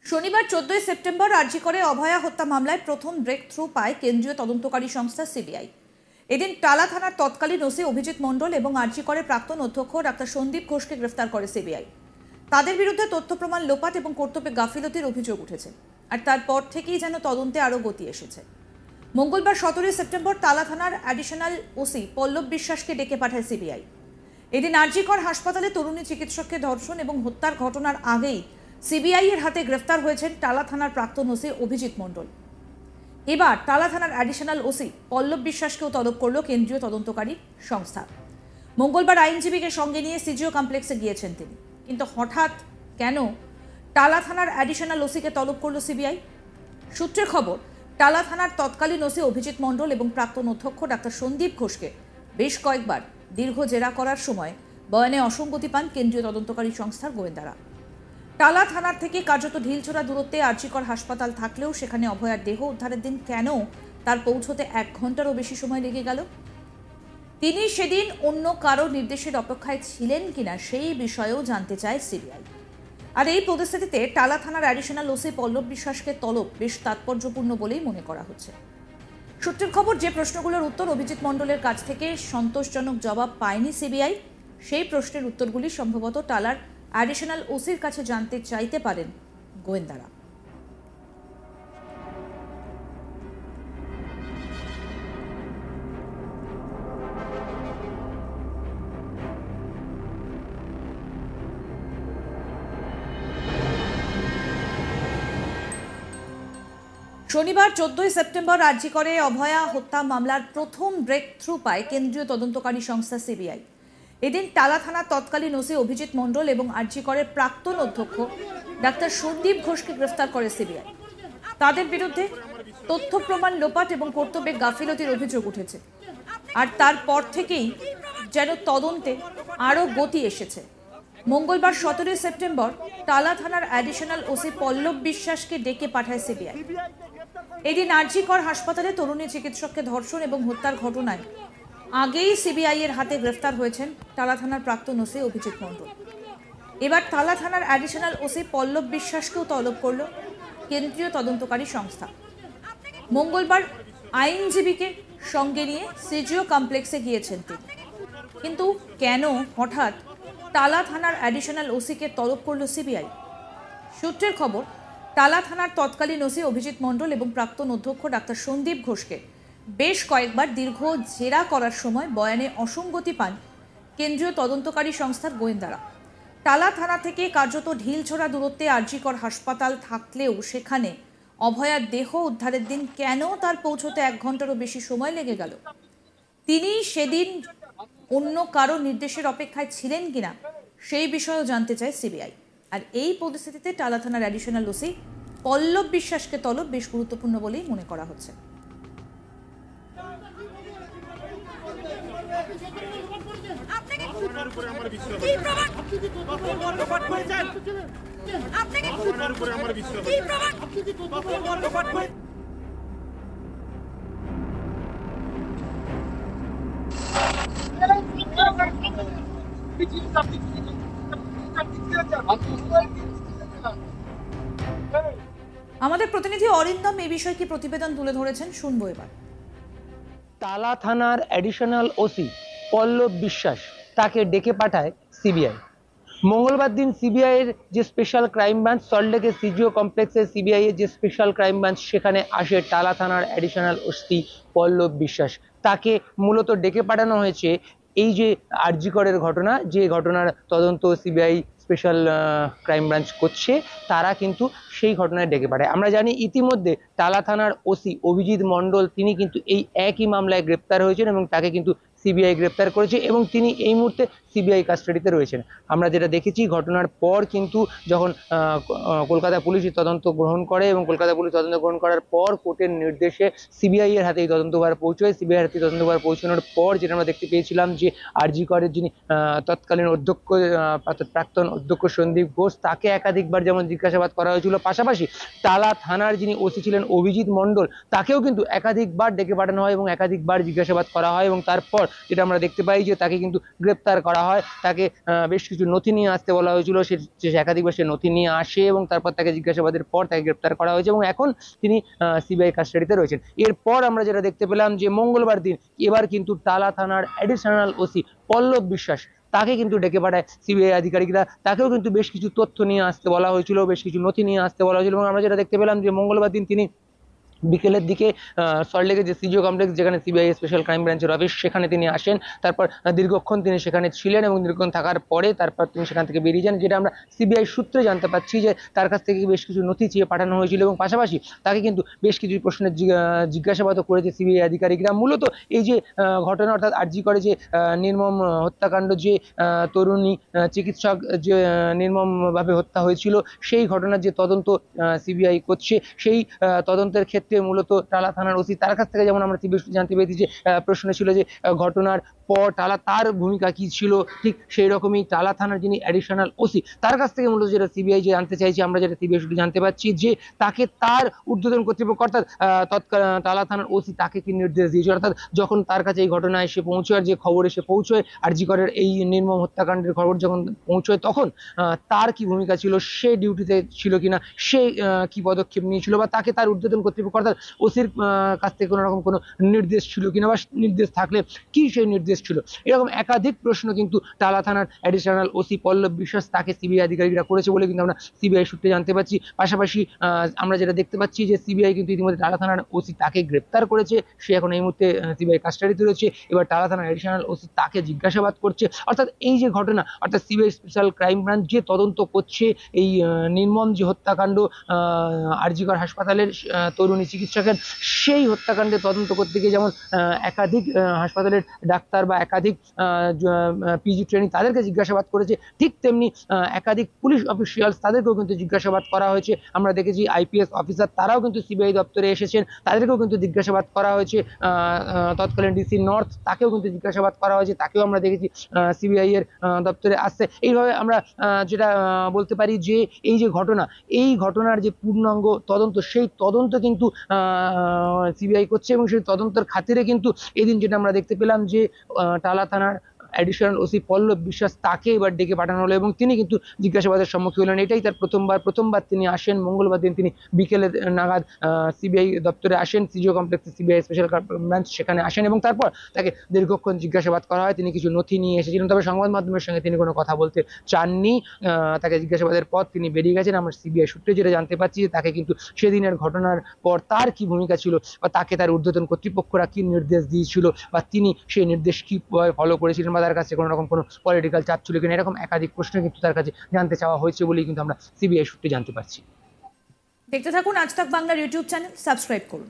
শনিবার 14 সেপ্টেম্বর আরজি করে অভয়া হত্যা মামলায় প্রথম ব্রেক থ্রু পায় কেন্দ্রীয় তদন্তকারী সংস্থা সিবিআই। এদিন টালা থানার তৎকালীন ওসি অভিজিৎ মণ্ডল এবং আরজি করে প্রাক্তন অধ্যক্ষ ডাক্তার সন্দীপ ঘোষকে গ্রেফতার করে সিবিআই। তাদের বিরুদ্ধে তথ্য প্রমাণ লোপাট এবং কর্তব্যে গাফিলতির অভিযোগ উঠেছে, আর তারপর থেকেই যেন তদন্তে আরও গতি এসেছে। মঙ্গলবার 17 সেপ্টেম্বর টালা থানার অ্যাডিশনাল ওসি পল্লব বিশ্বাসকে ডেকে পাঠায় সিবিআই। এদিন আরজি কর হাসপাতালে তরুণী চিকিৎসককে ধর্ষণ এবং হত্যার ঘটনার আগেই সিবিআই এর হাতে গ্রেফতার হয়েছেন টালা থানার প্রাক্তন ওসি অভিজিৎ মণ্ডল। এবার টালা থানার অ্যাডিশনাল ওসি পল্লব বিশ্বাসকেও তলব করল কেন্দ্রীয় তদন্তকারী সংস্থা। মঙ্গলবার আইনজীবীকে সঙ্গে নিয়ে সিজিও কমপ্লেক্সে গিয়েছেন তিনি, কিন্তু হঠাৎ কেন টালা থানার অ্যাডিশনাল ওসিকে তলব করল সিবিআই? সূত্রের খবর, টালা থানার তৎকালীন ওসি অভিজিৎ মণ্ডল এবং প্রাক্তন অধ্যক্ষ ডাক্তার সন্দীপ ঘোষকে বেশ কয়েকবার দীর্ঘ জেরা করার সময় বয়ানে অসঙ্গতি পান কেন্দ্রীয় তদন্তকারী সংস্থার গোয়েন্দারা। টালা থানার থেকে কার্যত ঢিলছোড়া দূরত্বে আরজি কর হাসপাতাল থাকলেও সেখানে অভয়ার দেহ উদ্ধারের দিন কেন তার পৌঁছতে 1 ঘন্টারও বেশি সময় লেগে গেল? তিনি সেদিন অন্য কারো নির্দেশের অপেক্ষায় ছিলেন কিনা সেই বিষয়েও জানতে চায় সিবিআই। আর এই পরিস্থিতিতে টালা থানার অ্যাডিশনাল ওসি পল্লব বিশ্বাসকে তলব বেশ তাৎপর্যপূর্ণ বলেই মনে করা হচ্ছে। সূত্রের খবর, যে প্রশ্নগুলোর উত্তর অভিজিৎ মণ্ডলের কাছ থেকে সন্তোষজনক জবাব পায়নি সিবিআই, সেই প্রশ্নের উত্তরগুলি সম্ভবত টালার অ্যাডিশনাল ওসির কাছে জানতে চাইতে পারেন গোয়েন্দারা। শনিবার 14 সেপ্টেম্বর আরজি করে অভয়া হত্যা মামলার প্রথম ব্রেক থ্রু পায় কেন্দ্রীয় তদন্তকারী সংস্থা সিবিআই। এদিন টালা থানার তৎকালীন ওসি অভিজিৎ মণ্ডল এবং আরজি করে প্রাক্তন অধ্যক্ষ ডাক্তার সন্দীপ ঘোষকে গ্রেফতার করে সিবিআই। তাদের বিরুদ্ধে তথ্য প্রমাণ লোপাট এবং কর্তব্যে গাফিলতির অভিযোগ উঠেছে, আর তারপর থেকেই যেন তদন্তে আরও গতি এসেছে। মঙ্গলবার 17 সেপ্টেম্বর টালা থানার অ্যাডিশনাল ওসি পল্লব বিশ্বাসকে ডেকে পাঠায় সিবিআই। এদিন আরজি কর হাসপাতালে তরুণী চিকিৎসককে ধর্ষণ এবং হত্যার ঘটনায় আগেই সিবিআই এর হাতে গ্রেফতার হয়েছেন টালা থানার প্রাক্তন ওসি অভিজিৎ মণ্ডল। এবার টালা থানার অ্যাডিশনাল ওসি পল্লব বিশ্বাসকেও তলব করল কেন্দ্রীয় তদন্তকারী সংস্থা। মঙ্গলবার আইনজীবীকে সঙ্গে নিয়ে সিজিও কমপ্লেক্সে গিয়েছেন তিনি, কিন্তু কেন হঠাৎ টালা থানার অ্যাডিশনাল ওসিকে তলব করল সিবিআই? সূত্রের খবর, টালা থানার তৎকালীন ওসি অভিজিৎ মণ্ডল এবং প্রাক্তন অধ্যক্ষ ডাক্তার সন্দীপ ঘোষকে বেশ কয়েকবার দীর্ঘ জেরা করার সময় বয়ানে অসঙ্গতি পান কেন্দ্রীয় তদন্তকারী সংস্থার গোয়েন্দারা। টালা থানা থেকে কার্যত ঢিলছোড়া দূরত্বে আরজি কর হাসপাতাল থাকলেও সেখানে অভয়ার দেহ উদ্ধারের দিন কেন তার পৌঁছতে 1 ঘন্টারও বেশি সময় লেগে গেল? তিনি সেদিন অন্য কারো নির্দেশের অপেক্ষায় ছিলেন কিনা সেই বিষয়েও জানতে চায় সিবিআই। আর এই পরিস্থিতিতে টালা থানার অ্যাডিশনাল ওসি পল্লব বিশ্বাসকে তলব বেশ গুরুত্বপূর্ণ বলেই মনে করা হচ্ছে। আমাদের প্রতিনিধি অরিন্দম এই বিষয়ে কি প্রতিবেদন তুলে ধরেছেন, শুনবো এবার। টালা থানার অ্যাডিশনাল ওসি পল্লব বিশ্বাস তাকে ডেকে পাঠায় সিবিআই। মঙ্গলবার দিন সিবিআই এর যে স্পেশাল ক্রাইম ব্রাঞ্চ সল্টলেকের সিজিও কমপ্লেক্সে সিবিআই এর যে স্পেশাল ক্রাইম ব্রাঞ্চ সেখানে আসে টালা থানার অ্যাডিশনাল ওসি পল্লব বিশ্বাস। তাকে মূলত ডেকে পাঠানো হয়েছে এই যে আরজি করের ঘটনা, যে ঘটনার তদন্ত সিবিআই স্পেশাল ক্রাইম ব্রাঞ্চ করছে, তারা কিন্তু সেই ঘটনায় ডেকে পাঠায়। আমরা জানি ইতিমধ্যে টালা থানার ওসি অভিজিৎ মণ্ডল তিনি কিন্তু এই একই মামলায় গ্রেপ্তার হয়েছেন এবং তাকে কিন্তু সিবিআই গ্রেপ্তার করেছে এবং তিনি এই মুহূর্তে সিবিআই কাস্টাডিতে রয়েছেন। আমরা যেটা দেখেছি, ঘটনার পর কিন্তু যখন কলকাতা পুলিশ তদন্ত গ্রহণ করে এবং কলকাতা পুলিশ তদন্ত গ্রহণ করার পর কোর্টের নির্দেশে সিবিআই এর হাতে এই তদন্তভার পৌঁছয়। সিবিআই এর হাতে তদন্তভার পৌঁছানোর পর যেটা আমরা দেখতে পেয়েছিলাম যে আরজি করের যিনি তৎকালীন অধ্যক্ষ প্রাক্তন অধ্যক্ষ সন্দীপ ঘোষ, তাকে একাধিকবার যেমন জিজ্ঞাসাবাদ করা হয়েছিল, পাশাপাশি টালা থানার যিনি ওসি ছিলেন অভিজিৎ মণ্ডল, তাকেও কিন্তু একাধিকবার ডেকে পাঠানো হয় এবং একাধিকবার জিজ্ঞাসাবাদ করা হয় এবং তারপর যেটা আমরা দেখতে পাই যে তাকে কিন্তু গ্রেপ্তার করা হয়, তাকে বেশ কিছু নথি নিয়ে আসতে বলা হয়েছিল। সে একাধিকবার সে নথি নিয়ে আসে এবং তারপর তাকে জিজ্ঞাসাবাদের পর তাকে গ্রেপ্তার করা হয়েছে এবং এখন তিনি সিবিআই কাস্টাডিতে রয়েছেন। এরপর আমরা যেটা দেখতে পেলাম যে মঙ্গলবার দিন এবার কিন্তু টালা থানার অ্যাডিশনাল ওসি পল্লব বিশ্বাস তাকে কিন্তু ডেকে পাঠায় সিবিআই আধিকারিকরা। তাকেও কিন্তু বেশ কিছু তথ্য নিয়ে আসতে বলা হয়েছিল, বেশ কিছু নথি নিয়ে আসতে বলা হয়েছিল এবং আমরা যেটা দেখতে পেলাম যে মঙ্গলবার দিন তিনি বিকেলের দিকে সল্টলেকের যে সিজিও কমপ্লেক্স, যেখানে সিবিআই স্পেশাল ক্রাইম ব্রাঞ্চের অফিস, সেখানে তিনি আসেন। তারপর দীর্ঘক্ষণ তিনি সেখানে ছিলেন এবং দীর্ঘক্ষণ থাকার পরে তারপর তিনি সেখান থেকে বেরিয়ে যান। যেটা আমরা সিবিআই সূত্রে জানতে পারছি যে তার কাছ থেকে বেশ কিছু নথি চেয়ে পাঠানো হয়েছিল এবং পাশাপাশি তাকে কিন্তু বেশ কিছু প্রশ্নের জিজ্ঞাসাবাদও করেছে সিবিআই আধিকারিকরা। মূলত এই যে ঘটনা, অর্থাৎ আরজি করে যে নির্মম হত্যাকাণ্ড, যে তরুণী চিকিৎসক যে নির্মমভাবে হত্যা হয়েছিল, সেই ঘটনার যে তদন্ত সিবিআই করছে, সেই তদন্তের ক্ষেত্রে মূলত টালা থানার ওসি তার কাছ থেকে, যেমন আমরা জানতে পেরেছি যে প্রশ্ন ছিল যে ঘটনার পর টালা তার ভূমিকা কি ছিল, ঠিক সেই রকমই টালা থানার যিনি অ্যাডিশনাল ওসি তার কাছ থেকে মূলত যেটা সিবিআই যে জানতে চাইছে, আমরা যেটা সিবিআই শুধু জানতে পারছি যে তাকে তার ঊর্ধ্বতন কর্তৃপক্ষ অর্থাৎ টালা থানার ওসি তাকে কি নির্দেশ দিয়েছে, অর্থাৎ যখন তার কাছে এই ঘটনা এসে পৌঁছয়, যে খবর এসে পৌঁছয় আরজি করের এই নির্মম হত্যাকাণ্ডের খবর যখন পৌঁছয়, তখন তার কি ভূমিকা ছিল, সে ডিউটিতে ছিল কিনা, সে কি পদক্ষেপ নিয়েছিল, বা তাকে তার ঊর্ধ্বতন কর্তৃপক্ষ অর্থাৎ ওসির কাছ থেকে কোনো রকম কোনো নির্দেশ ছিল কিনা, বা নির্দেশ থাকলে কি সেই নির্দেশ ছিল। এরকম একাধিক প্রশ্ন কিন্তু টালা থানার অ্যাডিশনাল ওসি পল্লব বিশ্বাস তাকে সিবিআই আধিকারিকরা করেছে বলে কিন্তু আমরা সিবিআই সূত্রে জানতে পারছি। পাশাপাশি আমরা যেটা দেখতে পাচ্ছি যে সিবিআই কিন্তু ইতিমধ্যে টালা থানার ওসি তাকে গ্রেপ্তার করেছে, সে এখন এই মুহূর্তে সিবিআই কাস্টাডিতে রয়েছে। এবার টালা থানার অ্যাডিশনাল ওসি তাকে জিজ্ঞাসাবাদ করছে। অর্থাৎ এই যে ঘটনা, অর্থাৎ সিবিআই স্পেশাল ক্রাইম ব্রাঞ্চ যে তদন্ত করছে এই নির্মম যে হত্যাকাণ্ড আরজি কর হাসপাতালের তরুণী চিকিৎসকের, সেই হত্যাকাণ্ডে তদন্ত করতে গিয়ে যেমন একাধিক হাসপাতালের ডাক্তার বা একাধিক পিজি ট্রেনিং তাদেরকে জিজ্ঞাসাবাদ করেছে, ঠিক তেমনি একাধিক পুলিশ অফিসিয়ালস তাদেরকেও কিন্তু জিজ্ঞাসাবাদ করা হয়েছে। আমরা দেখেছি আইপিএস অফিসার তারাও কিন্তু সিবিআই দপ্তরে এসেছেন, তাদেরকেও কিন্তু জিজ্ঞাসাবাদ করা হয়েছে। তৎকালীন ডিসি নর্থ তাকেও কিন্তু জিজ্ঞাসাবাদ করা হয়েছে, তাকেও আমরা দেখেছি সিবিআই এর দপ্তরে আসছে। এইভাবে আমরা যেটা বলতে পারি যে এই যে ঘটনা, এই ঘটনার যে পূর্ণাঙ্গ তদন্ত, সেই তদন্ত কিন্তু সিবিআই করছে এবং সেই তদন্তের খাতিরে কিন্তু এদিন যেটা আমরা দেখতে পেলাম যে টালা থানার অ্যাডিশনাল ওসি পল্লব বিশ্বাস তাকে এবার ডেকে পাঠানো হলো এবং তিনি কিন্তু জিজ্ঞাসাবাদের সম্মুখীন হলেন। এটাই তার প্রথমবার তিনি আসেন। মঙ্গলবার দিন তিনি বিকেলে নাগাদ সিবিআই দপ্তরে আসেন, সিজিও কমপ্লেক্সে সিবিআই স্পেশাল ব্রাঞ্চ, সেখানে আসেন এবং তারপর তাকে দীর্ঘক্ষণ জিজ্ঞাসাবাদ করা হয়। তিনি কিছু নথি নিয়ে এসেছিলেন, তবে সংবাদ মাধ্যমের সঙ্গে তিনি কোনো কথা বলতে চাননি। তাকে জিজ্ঞাসাবাদের পর তিনি বেরিয়ে গেছেন। আমরা সিবিআই সূত্রে যেটা জানতে পারছি যে তাকে কিন্তু সেদিনের ঘটনার পর তার কি ভূমিকা ছিল, বা তাকে তার ঊর্ধ্বতন কর্তৃপক্ষরা কি নির্দেশ দিয়েছিল, বা তিনি সেই নির্দেশ কি ফলো করেছিলেন, বা তার কাছে কোনো রকম কোনো পলিটিক্যাল চাপ ছিল কিনা, এরকম একাধিক প্রশ্ন কিন্তু তার কাছে জানতে চাওয়া হয়েছে বলেই কিন্তু আমরা সিবিআই সূত্রে জানতে পারছি। দেখতে থাকুন আজ তাক বাংলার ইউটিউব চ্যানেল, সাবস্ক্রাইব করুন।